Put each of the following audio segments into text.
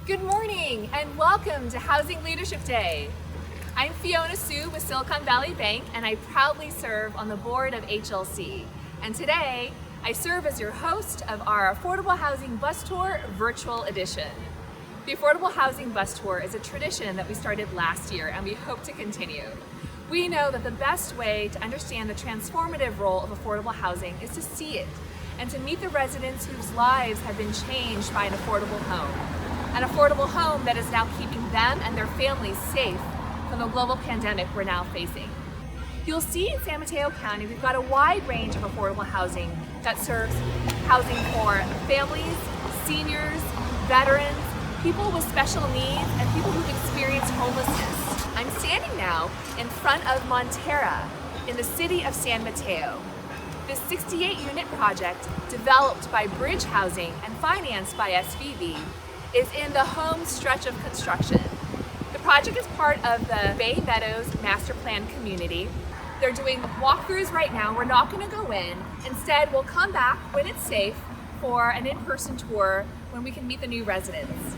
Good morning and welcome to Housing Leadership Day. I'm Fiona Sue with Silicon Valley Bank and I proudly serve on the board of HLC. And today I serve as your host of our Affordable Housing Bus Tour Virtual Edition. The Affordable Housing Bus Tour is a tradition that we started last year and we hope to continue. We know that the best way to understand the transformative role of affordable housing is to see it and to meet the residents whose lives have been changed by an affordable home. An affordable home that is now keeping them and their families safe from the global pandemic we're now facing. You'll see in San Mateo County, we've got a wide range of affordable housing that serves housing for families, seniors, veterans, people with special needs, and people who've experienced homelessness. I'm standing now in front of Montera in the city of San Mateo. This 68-unit project, developed by Bridge Housing and financed by SVB, is in the home stretch of construction. The project is part of the Bay Meadows Master Plan community. They're doing walkthroughs right now. We're not going to go in. Instead, we'll come back when it's safe for an in-person tour when we can meet the new residents.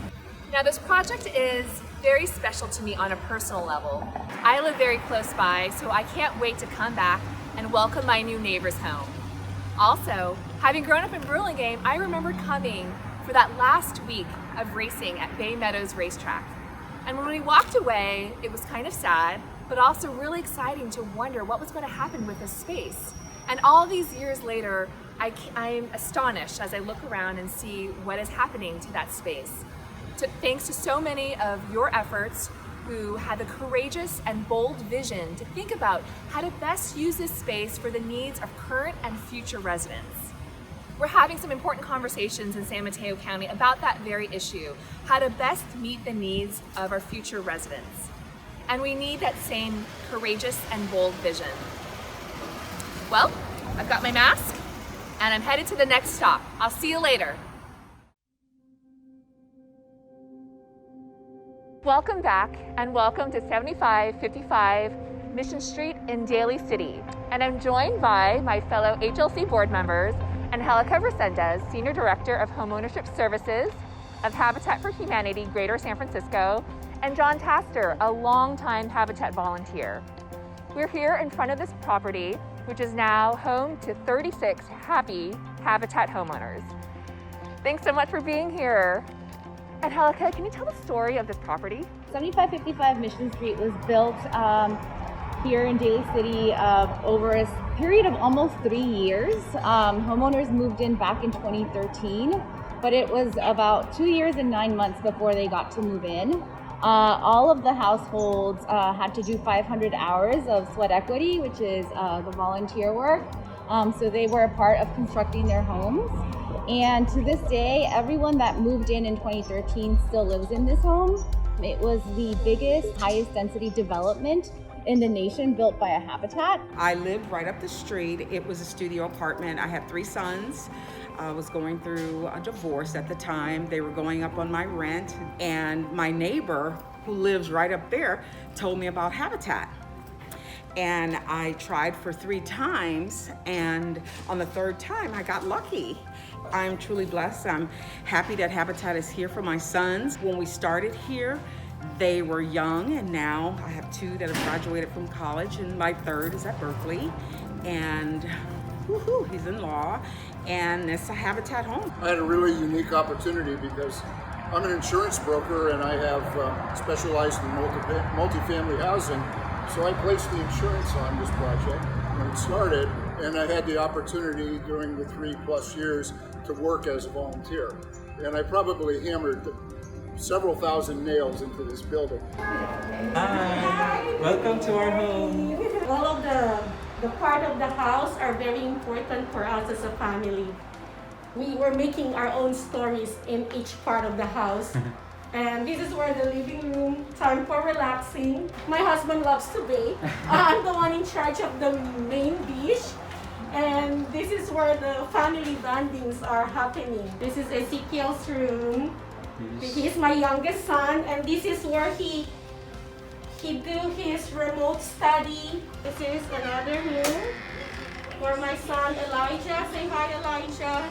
Now, this project is very special to me on a personal level. I live very close by, so I can't wait to come back and welcome my new neighbors home. Also, having grown up in Burlingame, I remember coming for that last week of racing at Bay Meadows Racetrack. And when we walked away, it was kind of sad, but also really exciting to wonder what was going to happen with this space. And all these years later, I'm astonished as I look around and see what is happening to that space. Thanks to so many of your efforts who had the courageous and bold vision to think about how to best use this space for the needs of current and future residents. We're having some important conversations in San Mateo County about that very issue, how to best meet the needs of our future residents. And we need that same courageous and bold vision. Well, I've got my mask and I'm headed to the next stop. I'll see you later. Welcome back and welcome to 7555 Mission Street in Daly City. And I'm joined by my fellow HLC board members, Angelica Resendez, Senior Director of Homeownership Services of Habitat for Humanity Greater San Francisco, and John Taster, a longtime Habitat volunteer. We're here in front of this property, which is now home to 36 happy Habitat homeowners. Thanks so much for being here. Angelica, can you tell the story of this property? 7555 Mission Street was built here in Daly City over a period of almost 3 years. Homeowners moved in back in 2013, but it was about 2 years and 9 months before they got to move in. All of the households had to do 500 hours of sweat equity, which is the volunteer work. So they were a part of constructing their homes. And to this day, everyone that moved in 2013 still lives in this home. It was the biggest, highest density development in the nation built by a Habitat. I lived right up the street. It was a studio apartment. I had 3 sons. I was going through a divorce at the time. They were going up on my rent, and my neighbor who lives right up there told me about Habitat. And I tried for 3 times, and on the 3rd time I got lucky. I'm truly blessed. I'm happy that Habitat is here for my sons. When we started here, they were young, and now I have 2 that have graduated from college, and my 3rd is at Berkeley, and he's in law, and it's a Habitat home. I had a really unique opportunity because I'm an insurance broker and I have specialized in multifamily housing. So I placed the insurance on this project when it started, and I had the opportunity during the 3+ years to work as a volunteer. And I probably hammered several thousand nails into this building. Hi, welcome to our home. All of the part of the house are very important for us as a family. We were making our own stories in each part of the house. And this is where the living room, time for relaxing. My husband loves to bake. I'm the one in charge of the main dish. And this is where the family bondings are happening. This is Ezekiel's room. He is my youngest son, and this is where he do his remote study. This is another room where my son Elijah, say hi Elijah.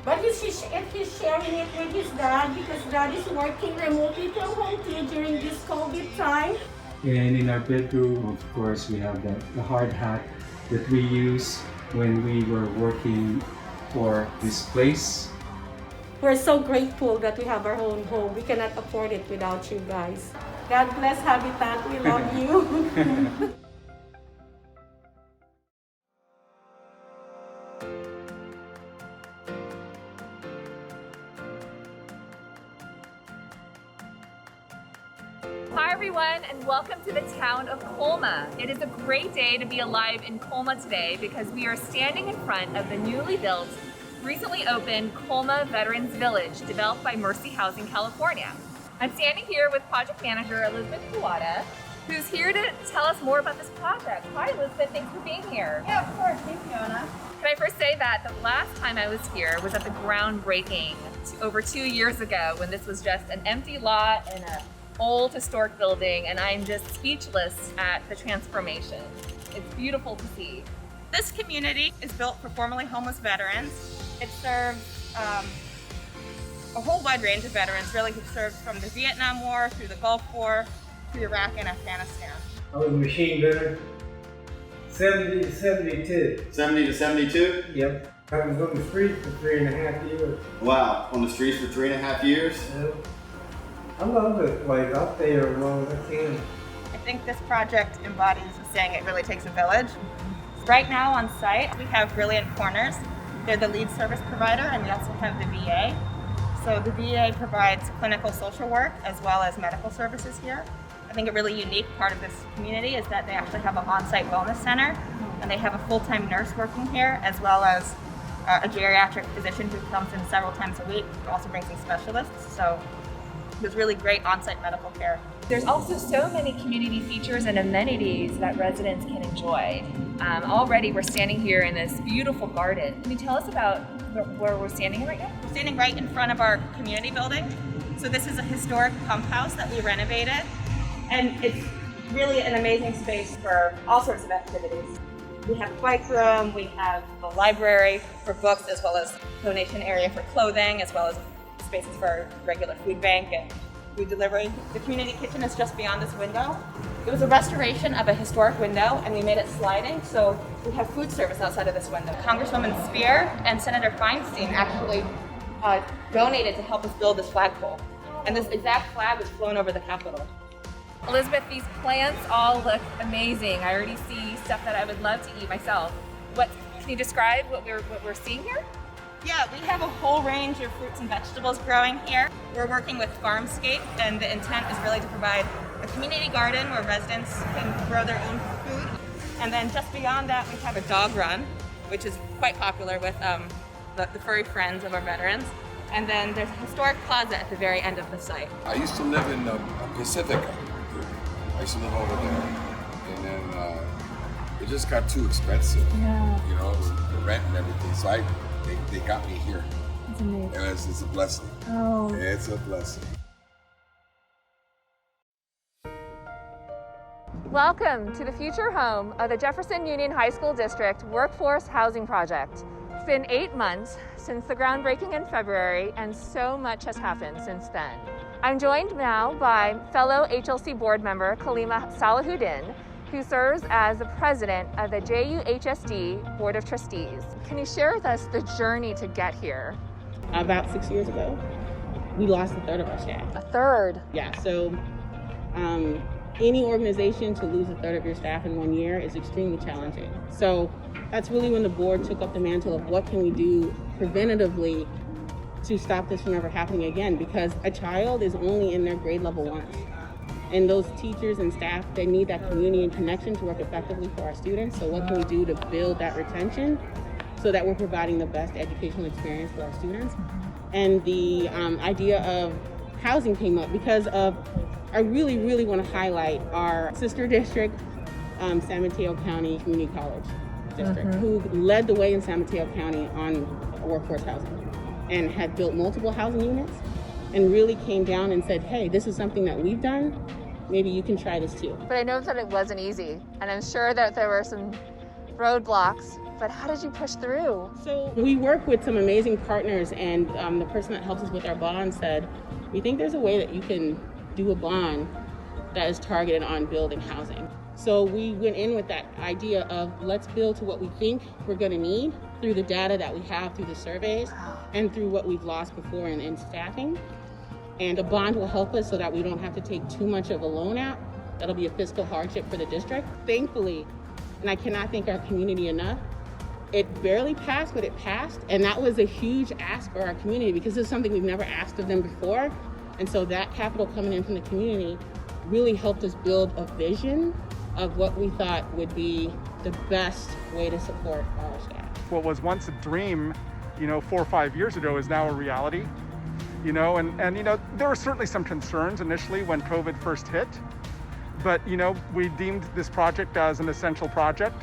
But he's sharing it with his dad because dad is working remotely from home too during this COVID time. And in our bedroom, of course, we have the hard hat that we use when we were working for this place. We're so grateful that we have our own home. We cannot afford it without you guys. God bless Habitat. We love you. Hi everyone, and welcome to the town of Coma. It is a great day to be alive in Coma today because we are standing in front of the newly built, recently opened Coma Veterans Village, developed by Mercy Housing California. I'm standing here with project manager Elizabeth Kawada, who's here to tell us more about this project. Hi Elizabeth, thanks for being here. Yeah, of course. Thanks, Fiona. Can I first say that the last time I was here was at the groundbreaking over 2 years ago when this was just an empty lot and an old historic building, and I'm just speechless at the transformation. It's beautiful to see. This community is built for formerly homeless veterans. It serves a whole wide range of veterans, really, who served from the Vietnam War through the Gulf War to Iraq and Afghanistan. I was a machine gunner, 70 to 72. 70 to 72? Yep. I was on the street for 3.5 years. Wow, on the streets for 3.5 years? Yep. I love this place. I'll stay here as long as I can. I think this project embodies the saying, it really takes a village. Right now on site, we have Brilliant Corners. They're the lead service provider, and we also have the VA. So the VA provides clinical social work as well as medical services here. I think a really unique part of this community is that they actually have an on-site wellness center, and they have a full-time nurse working here, as well as a geriatric physician who comes in several times a week, who also brings in specialists. So there's really great on-site medical care. There's also so many community features and amenities that residents can enjoy. Already we're standing here in this beautiful garden. Can you tell us about where we're standing right now? We're standing right in front of our community building. So this is a historic pump house that we renovated, and it's really an amazing space for all sorts of activities. We have a bike room, we have a library for books, as well as donation area for clothing, as well as spaces for regular food bank and food delivery. The community kitchen is just beyond this window. It was a restoration of a historic window, and we made it sliding, so we have food service outside of this window. Congresswoman Spear and Senator Feinstein actually donated to help us build this flagpole, and this exact flag was flown over the Capitol. Elizabeth, these plants all look amazing. I already see stuff that I would love to eat myself. Can you describe what we're seeing here? Yeah, we have a whole range of fruits and vegetables growing here. We're working with Farmscape, and the intent is really to provide a community garden where residents can grow their own food. And then just beyond that, we have a dog run, which is quite popular with the furry friends of our veterans. And then there's a historic plaza at the very end of the site. I used to live in Pacifica. I used to live over there. And then it just got too expensive. Yeah. You know, the rent and everything. So they got me here. It's amazing. And it's a blessing. Oh. It's a blessing. Welcome to the future home of the Jefferson Union High School District Workforce Housing Project. It's been 8 months since the groundbreaking in February, and so much has happened since then. I'm joined now by fellow HLC board member Kalima Salahuddin, who serves as the president of the JUHSD Board of Trustees. Can you share with us the journey to get here? About 6 years ago, we lost a third of our staff. A third? Yeah, so any organization to lose a third of your staff in 1 year is extremely challenging. So that's really when the board took up the mantle of what can we do preventatively to stop this from ever happening again, because a child is only in their grade level once. And those teachers and staff, they need that community and connection to work effectively for our students. So what can we do to build that retention so that we're providing the best educational experience for our students? And the idea of housing came up because I really, really want to highlight our sister district, San Mateo County Community College District, who led the way in San Mateo County on workforce housing and had built multiple housing units and really came down and said, hey, this is something that we've done. Maybe you can try this too. But I know that it wasn't easy, and I'm sure that there were some roadblocks but how did you push through? So we work with some amazing partners, and the person that helps us with our bond said, we think there's a way that you can do a bond that is targeted on building housing. So we went in with that idea of let's build to what we think we're going to need through the data that we have through the surveys and through what we've lost before in staffing. And a bond will help us so that we don't have to take too much of a loan out. That'll be a fiscal hardship for the district. Thankfully, and I cannot thank our community enough, it barely passed, but it passed. And that was a huge ask for our community because it's something we've never asked of them before. And so that capital coming in from the community really helped us build a vision of what we thought would be the best way to support our staff. What was once a dream, 4 or 5 years ago is now a reality, and there were certainly some concerns initially when COVID first hit, but, we deemed this project as an essential project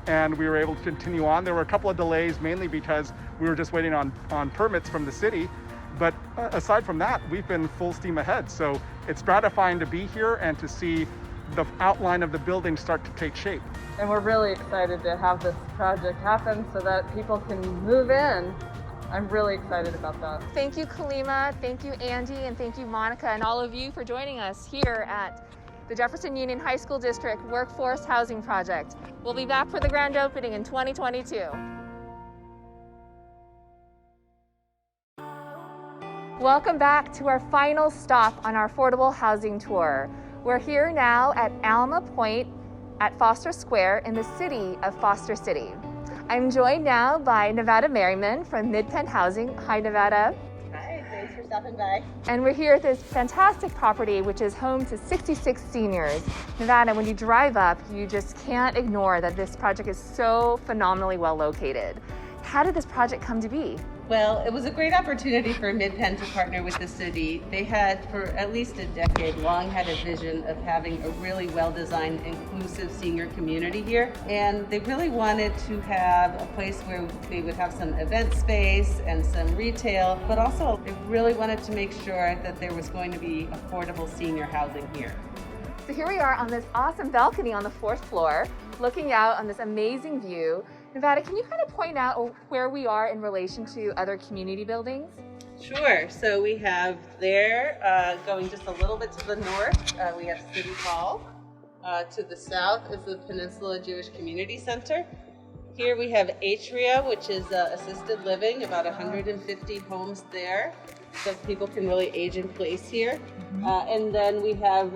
and we were able to continue on. There were a couple of delays, mainly because we were just waiting on permits from the city. But aside from that, we've been full steam ahead. So it's gratifying to be here and to see the outline of the building start to take shape. And we're really excited to have this project happen so that people can move in. I'm really excited about that. Thank you, Kalima. Thank you, Andy. And thank you, Monica, and all of you for joining us here at the Jefferson Union High School District Workforce Housing Project. We'll be back for the grand opening in 2022. Welcome back to our final stop on our affordable housing tour. We're here now at Alma Point at Foster Square in the city of Foster City. I'm joined now by Nevada Merriman from Mid-Penn Housing. Hi, Nevada. Hi, thanks for stopping by. And we're here at this fantastic property, which is home to 66 seniors. Nevada, when you drive up, you just can't ignore that this project is so phenomenally well located. How did this project come to be? Well, it was a great opportunity for Mid-Penn to partner with the city. They had, for at least a decade, long had a vision of having a really well-designed, inclusive senior community here. And they really wanted to have a place where they would have some event space and some retail, but also they really wanted to make sure that there was going to be affordable senior housing here. So here we are on this awesome balcony on the 4th floor, looking out on this amazing view. Nevada, can you kind of point out where we are in relation to other community buildings? Sure. So we have there, going just a little bit to the north, we have City Hall. To the south is the Peninsula Jewish Community Center. Here we have Atria, which is assisted living, about 150 homes there. So people can really age in place here. And then we have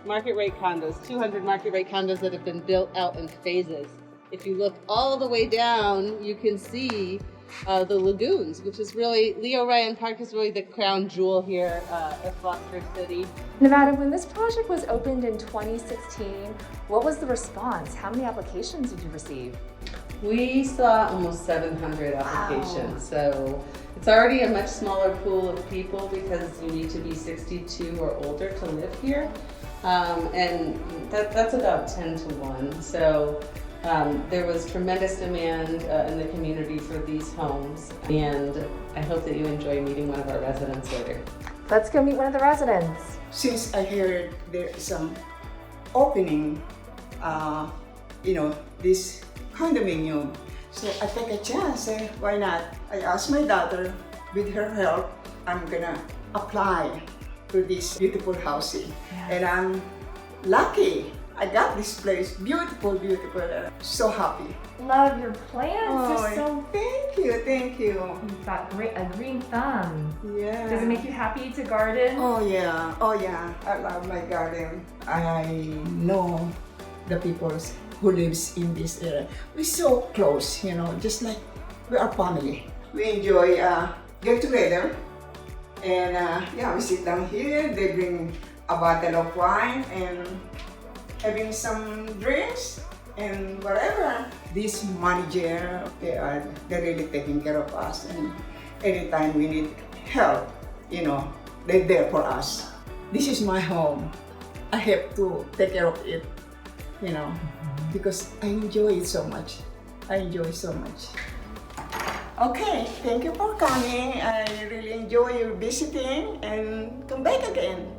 market rate condos, 200 market rate condos that have been built out in phases. If you look all the way down, you can see the lagoons, which is really, Leo Ryan Park is really the crown jewel here at Foster City. Nevada, when this project was opened in 2016, what was the response? How many applications did you receive? We saw almost 700 applications. Wow. So it's already a much smaller pool of people because you need to be 62 or older to live here. And that's about 10 to 1. So there was tremendous demand in the community for these homes, and I hope that you enjoy meeting one of our residents later. Let's go meet one of the residents. Since I heard there is some opening, this condominium, so I take a chance, why not? I asked my daughter, with her help, I'm gonna apply to this beautiful housing. Yes. And I'm lucky. I got this place, beautiful, beautiful. So happy. Love your plants. Oh, so thank you. You've got a green thumb. Yeah. Does it make you happy to garden? Oh yeah. I love my garden. I know the people who lives in this area. We're so close, just like we are family. We enjoy get together, and we sit down here. They bring a bottle of wine and having some drinks and whatever. This manager, they're really taking care of us, and anytime we need help, they're there for us. This is my home. I have to take care of it, because I enjoy it so much. Okay, thank you for coming. I really enjoy your visiting, and come back again.